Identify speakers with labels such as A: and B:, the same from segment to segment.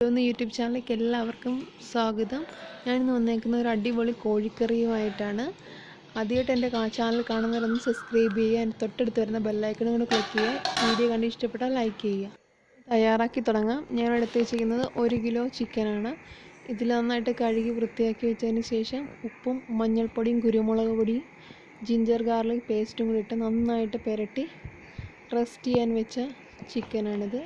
A: YouTube ചാനലിലേക്ക് എല്ലാവർക്കും സ്വാഗതം. ഞാനിന്ന് വന്നേക്കുന്ന ഒരു അടിപൊളി കോഴിക്കറിയുമായിട്ടാണ്. ആദ്യമായിട്ട് എൻ്റെ ചാനൽ കാണുന്നവരൊന്ന് സബ്സ്ക്രൈബ് ചെയ്യുക, അതിന് തൊട്ടടുത്ത് വരുന്ന ബെല്ലൈക്കണും കൂടെ ക്ലിക്ക് ചെയ്യുക. വീഡിയോ കണ്ട് ഇഷ്ടപ്പെട്ടാൽ ലൈക്ക് ചെയ്യുക. തയ്യാറാക്കി തുടങ്ങാം. ഞാൻ എടുത്ത് വെച്ചിരിക്കുന്നത് 1 കിലോ ചിക്കനാണ്. ഇതിൽ നന്നായിട്ട് കഴുകി വൃത്തിയാക്കി വെച്ചതിന് ശേഷം ഉപ്പും മഞ്ഞൾപ്പൊടിയും കുരുമുളക് പൊടിയും ജിഞ്ചർ ഗാർലിക് പേസ്റ്റും കൂടി ഇട്ട് നന്നായിട്ട് പുരട്ടി റെസ്റ്റ് ചെയ്യാൻ വെച്ച ചിക്കനാണിത്.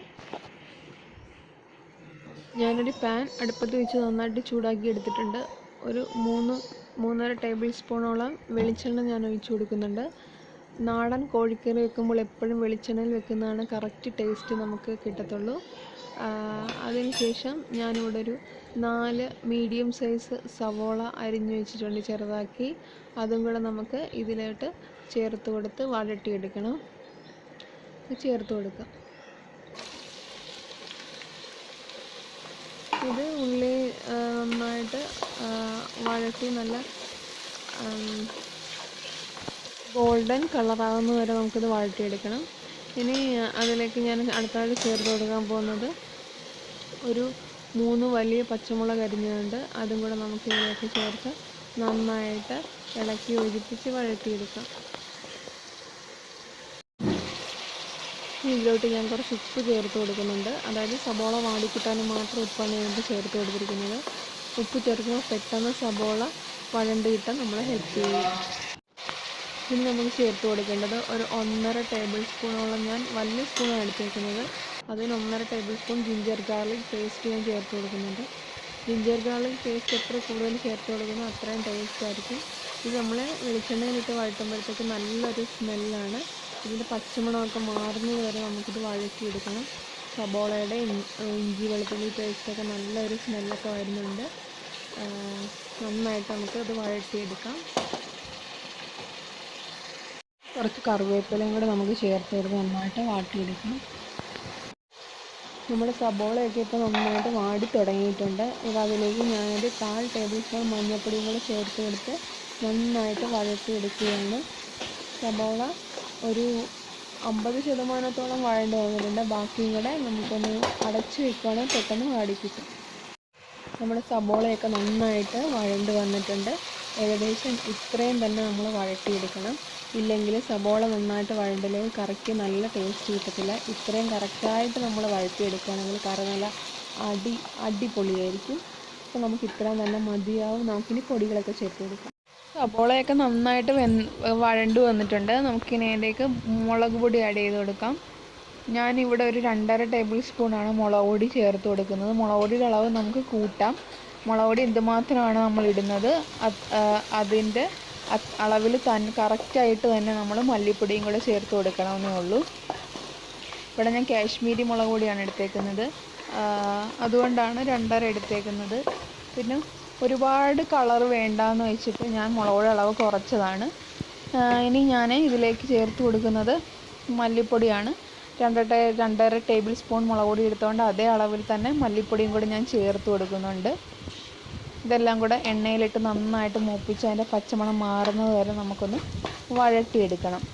A: ഞാനൊരു പാൻ അടുപ്പത്ത് വെച്ച് നന്നായിട്ട് ചൂടാക്കി എടുത്തിട്ടുണ്ട്. ഒരു 3-3.5 ടേബിൾ സ്പൂണോളം വെളിച്ചെണ്ണ ഞാൻ ഒഴിച്ചു കൊടുക്കുന്നുണ്ട്. നാടൻ കോഴിക്കറി വെക്കുമ്പോൾ എപ്പോഴും വെളിച്ചെണ്ണയിൽ വെക്കുന്നതാണ് കറക്റ്റ് ടേസ്റ്റ് നമുക്ക് കിട്ടത്തുള്ളൂ. അതിനുശേഷം ഞാനിവിടെ ഒരു 4 മീഡിയം സൈസ് സവോള അരിഞ്ഞു വെച്ചിട്ടുണ്ട് ചെറുതാക്കി. അതും കൂടെ നമുക്ക് ഇതിലോട്ട് ചേർത്ത് കൊടുത്ത് വഴട്ടിയെടുക്കണം. ചേർത്ത് കൊടുക്കാം. ഇത് ഉള്ളി നന്നായിട്ട് വഴറ്റി നല്ല ഗോൾഡൻ കളറാകുന്ന വരെ നമുക്കിത് വഴറ്റിയെടുക്കണം. ഇനി അതിലേക്ക് ഞാൻ അടുത്തായിട്ട് ചേർത്ത് കൊടുക്കാൻ പോകുന്നത് ഒരു 3 വലിയ പച്ചമുളക് അരിഞ്ഞതുണ്ട്. അതും കൂടെ നമുക്ക് ഇതിലേക്ക് ചേർത്ത് നന്നായിട്ട് ഇളക്കി യോജിപ്പിച്ച് വഴറ്റിയെടുക്കാം. ഇതിലോട്ട് ഞാൻ കുറച്ച് ഉപ്പ് ചേർത്ത് കൊടുക്കുന്നുണ്ട്. അതായത് സബോള വാടിക്കിട്ടാനും മാത്രം ഉപ്പാണ് ഞാനിപ്പോൾ ചേർത്ത് കൊടുത്തിരിക്കുന്നത്. ഉപ്പ് ചേർക്കുമ്പോൾ പെട്ടെന്ന് സബോള വഴണ്ട് കിട്ടാൻ നമ്മളെ ഹെൽപ്പ് ചെയ്യും. ഇനി നമുക്ക് ചേർത്ത് കൊടുക്കേണ്ടത് ഒരു 1.5 ടേബിൾ സ്പൂണോളം, ഞാൻ വലിയ സ്പൂണാണ് എടുത്തേക്കുന്നത്, അതിന് 1.5 table spoon ginger garlic paste ഞാൻ ചേർത്ത് കൊടുക്കുന്നുണ്ട്. ജിഞ്ചർ ഗാർലിക് പേസ്റ്റ് എത്ര കൂടുതൽ ചേർത്ത് കൊടുക്കുന്നോ അത്രയും ടേസ്റ്റ് ആയിരിക്കും. ഇത് നമ്മൾ വെളിച്ചെണ്ണയിലിട്ട് വഴറ്റുമ്പോഴത്തേക്ക് നല്ലൊരു സ്മെല്ലാണ്. ഇതിൻ്റെ പച്ചമണമൊക്കെ മാറുന്നത് വരെ നമുക്കിത് വഴറ്റിയെടുക്കണം. സബോളയുടെ ഇഞ്ചി വെളുത്തുള്ളി പേസ്റ്റൊക്കെ നല്ലൊരു സ്മെല്ലൊക്കെ വരുന്നുണ്ട്. നന്നായിട്ട് നമുക്ക് ഇത് വഴറ്റിയെടുക്കാം. കുറച്ച് കറിവേപ്പിലയും കൂടെ നമുക്ക് ചേർത്ത് കൊടുത്ത് നന്നായിട്ട് വാട്ടിയെടുക്കണം. നമ്മുടെ സബോളയൊക്കെ ഇപ്പോൾ നന്നായിട്ട് വാടി തുടങ്ങിയിട്ടുണ്ട്. ഇത് അതിലേക്ക് ഞാനൊരു 1/4 ടേബിൾ സ്പൂൺ മഞ്ഞൾപ്പൊടിയും കൂടെ ചേർത്ത് കൊടുത്ത് നന്നായിട്ട് വഴറ്റിയെടുക്കുകയാണ്. സബോള ഒരു 50% വഴണ്ട് വന്നിട്ടുണ്ട്. ബാക്കിയും കൂടെ നമുക്കൊന്ന് അടച്ച് വെക്കുകയാണെങ്കിൽ പെട്ടെന്ന് വാടിക്കിട്ടും. നമ്മുടെ സബോളയൊക്കെ നന്നായിട്ട് വഴണ്ട് വന്നിട്ടുണ്ട്. ഏകദേശം ഇത്രയും തന്നെ നമ്മൾ വഴറ്റിയെടുക്കണം. ഇല്ലെങ്കിൽ സബോള നന്നായിട്ട് വഴണ്ടില്ലെങ്കിൽ കറിക്ക് നല്ല ടേസ്റ്റ് കിട്ടത്തില്ല. ഇത്രയും കറക്റ്റായിട്ട് നമ്മൾ വഴറ്റിയെടുക്കുകയാണെങ്കിൽ കറി നല്ല അടിപൊളിയായിരിക്കും. അപ്പോൾ നമുക്ക് ഇത്രയും തന്നെ മതിയാവും. നമുക്കിനി പൊടികളൊക്കെ ചേർത്ത് കൊടുക്കാം. സബോളയൊക്കെ നന്നായിട്ട് വഴണ്ട് വന്നിട്ടുണ്ട്. നമുക്കിനി അതിലേക്ക് മുളക് പൊടി ആഡ് ചെയ്ത് കൊടുക്കാം. ഞാനിവിടെ ഒരു 2.5 ടേബിൾ സ്പൂണാണ് മുളക് പൊടി ചേർത്ത് കൊടുക്കുന്നത്. മുളക് പൊടിയുടെ അളവ് നമുക്ക് കൂട്ടാം. മുളക് പൊടി എന്തുമാത്രമാണ് നമ്മൾ ഇടുന്നത് അതിൻ്റെ അളവിൽ കറക്റ്റായിട്ട് തന്നെ നമ്മൾ മല്ലിപ്പൊടിയും കൂടെ ചേർത്ത് കൊടുക്കണമെന്നേ ഉള്ളൂ. ഇവിടെ ഞാൻ കാശ്മീരി മുളക് പൊടിയാണ് എടുത്തേക്കുന്നത്, അതുകൊണ്ടാണ് 2.5 എടുത്തേക്കുന്നത്. പിന്നെ ഒരുപാട് കളർ വേണ്ടാന്ന് വെച്ചിട്ട് ഞാൻ മുളക് അളവ് കുറച്ചതാണ്. ഇനി ഞാൻ ഇതിലേക്ക് ചേർത്ത് കൊടുക്കുന്നത് മല്ലിപ്പൊടിയാണ്. 2.5 ടേബിൾ സ്പൂൺ മുളക് പൊടി എടുത്തുകൊണ്ട് അതേ അളവിൽ തന്നെ മല്ലിപ്പൊടിയും കൂടി ഞാൻ ചേർത്ത് കൊടുക്കുന്നുണ്ട്. ഇതെല്ലാം കൂടെ എണ്ണയിലിട്ട് നന്നായിട്ട് മൂപ്പിച്ച് അതിൻ്റെ പച്ചമണം മാറുന്നത് വരെ നമുക്കൊന്ന് വഴറ്റിയെടുക്കണം.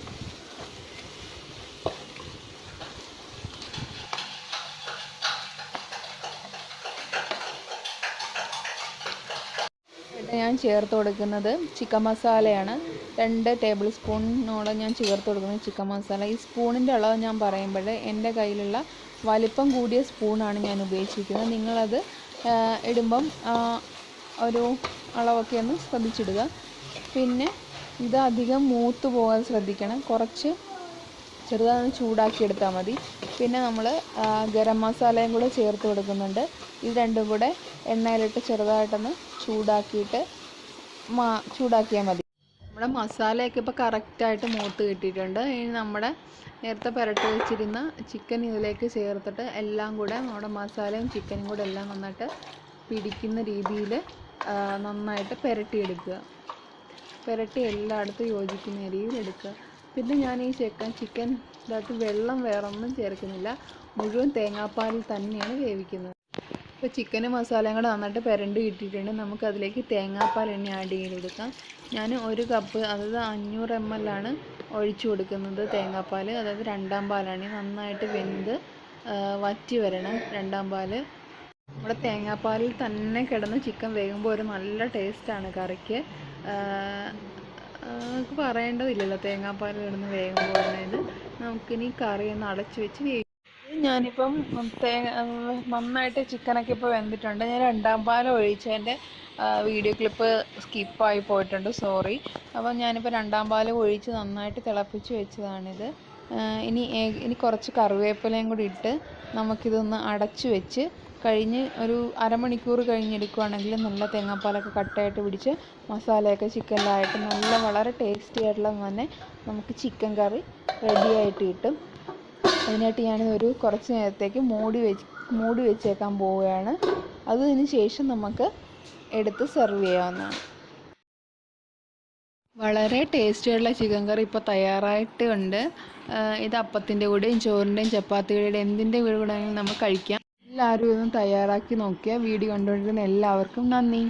A: ഞാൻ ചേർത്ത് കൊടുക്കുന്നത് ചിക്കൻ മസാലയാണ്. 2 ടേബിൾ സ്പൂണിനോളം ഞാൻ ചേർത്ത് കൊടുക്കുന്നത് ചിക്കൻ മസാല. ഈ സ്പൂണിൻ്റെ അളവ് ഞാൻ പറയുമ്പോൾ എൻ്റെ കയ്യിലുള്ള വലിപ്പം കൂടിയ സ്പൂണാണ് ഞാൻ ഉപയോഗിച്ചിരിക്കുന്നത്. നിങ്ങളത് ഇടുമ്പം ഒരു അളവൊക്കെ ഒന്ന് ശ്രദ്ധിച്ചിടുക. പിന്നെ ഇത് അധികം മൂത്ത് പോകാതെ ശ്രദ്ധിക്കണം. കുറച്ച് ചെറുതായി ചൂടാക്കി മതി. പിന്നെ നമ്മൾ ഗരം മസാലയും കൂടെ ചേർത്ത് കൊടുക്കുന്നുണ്ട്. ഇത് രണ്ടും കൂടെ എണ്ണയിലിട്ട് ചെറുതായിട്ടൊന്ന് ചൂടാക്കിയാൽ മതി. നമ്മുടെ മസാലയൊക്കെ ഇപ്പോൾ കറക്റ്റായിട്ട് മൂത്ത് കിട്ടിയിട്ടുണ്ട്. ഇനി നമ്മുടെ നേരത്തെ പുരട്ടി വെച്ചിരുന്ന ചിക്കൻ ഇതിലേക്ക് ചേർത്തിട്ട് എല്ലാം കൂടെ നമ്മുടെ മസാലയും ചിക്കനും കൂടെ എല്ലാം നന്നായിട്ട് പിടിക്കുന്ന രീതിയിൽ നന്നായിട്ട് പുരട്ടിയെടുക്കുക. പുരട്ടി എല്ലായിടത്തും യോജിക്കുന്ന രീതിയിൽ എടുക്കുക. പിന്നെ ഞാൻ ഈ ചിക്കൻ ഇതിനകത്ത് വെള്ളം വേറൊന്നും ചേർക്കുന്നില്ല, മുഴുവൻ തേങ്ങാപ്പാലിൽ തന്നെയാണ് വേവിക്കുന്നത്. ഇപ്പോൾ ചിക്കനും മസാലയും കൂടെ നന്നായിട്ട് പുരണ്ട് കിട്ടിയിട്ടുണ്ട്. നമുക്കതിലേക്ക് തേങ്ങാപ്പാൽ എണ്ണ ആഡ് ചെയ്ത് കൊടുക്കാം. ഞാൻ 1 കപ്പ്, അതായത് 500 ml ആണ് ഒഴിച്ചു കൊടുക്കുന്നത് തേങ്ങാപ്പാൽ. അതായത് 2ാം പാലാണ്. നന്നായിട്ട് വെന്ത് വറ്റി വരണം 2ാം പാൽ. നമ്മുടെ തേങ്ങാപ്പാലിൽ തന്നെ കിടന്ന് ചിക്കൻ വേകുമ്പോൾ ഒരു നല്ല ടേസ്റ്റാണ് കറിക്ക്. നമുക്ക് പറയേണ്ടതില്ലല്ലോ തേങ്ങാപ്പാൽ കിടന്ന് വേകുമ്പോൾ ഇത്. നമുക്കിനി കറി ഒന്ന് അടച്ചു വെച്ച് വേവിക്കും. ഞാനിപ്പം നന്നായിട്ട് ചിക്കനൊക്കെ ഇപ്പോൾ വെന്തിട്ടുണ്ട്. ഞാൻ രണ്ടാം പാലം ഒഴിച്ചതിൻ്റെ വീഡിയോ ക്ലിപ്പ് സ്കിപ്പായി പോയിട്ടുണ്ട്, സോറി. അപ്പം ഞാനിപ്പോൾ രണ്ടാം പാലം ഒഴിച്ച് നന്നായിട്ട് തിളപ്പിച്ച് വെച്ചതാണിത്. ഇനി കുറച്ച് കറിവേപ്പിലയും കൂടി ഇട്ട് നമുക്കിതൊന്ന് അടച്ചു വെച്ച് കഴിഞ്ഞ് ഒരു അരമണിക്കൂർ കഴിഞ്ഞെടുക്കുകയാണെങ്കിൽ നല്ല തേങ്ങാപ്പാലൊക്കെ കട്ടയായിട്ട് പിടിച്ച് മസാലയൊക്കെ ചിക്കനിലായിട്ട് നല്ല വളരെ ടേസ്റ്റി ആയിട്ടുള്ള തന്നെ നമുക്ക് ചിക്കൻ കറി റെഡിയായിട്ട് കിട്ടും. അതിനായിട്ട് ഞാനിതൊരു കുറച്ച് നേരത്തേക്ക് മൂടി വെച്ചേക്കാൻ പോവുകയാണ്. അതിന് ശേഷം നമുക്ക് എടുത്ത് സെർവ് ചെയ്യാവുന്നതാണ്. വളരെ ടേസ്റ്റിയുള്ള ചിക്കൻ കറി ഇപ്പോൾ തയ്യാറായിട്ടുണ്ട്. ഇത് അപ്പത്തിൻ്റെ കൂടെയും ചോറിൻ്റെയും ചപ്പാത്തിയുടെയും എന്തിൻ്റെ കൂടെ വേണമെങ്കിലും നമുക്ക് കഴിക്കാം. എല്ലാവരും ഇതൊന്ന് തയ്യാറാക്കി നോക്കിയാൽ. വീഡിയോ കണ്ടുകൊണ്ടിരുന്ന എല്ലാവർക്കും നന്ദി.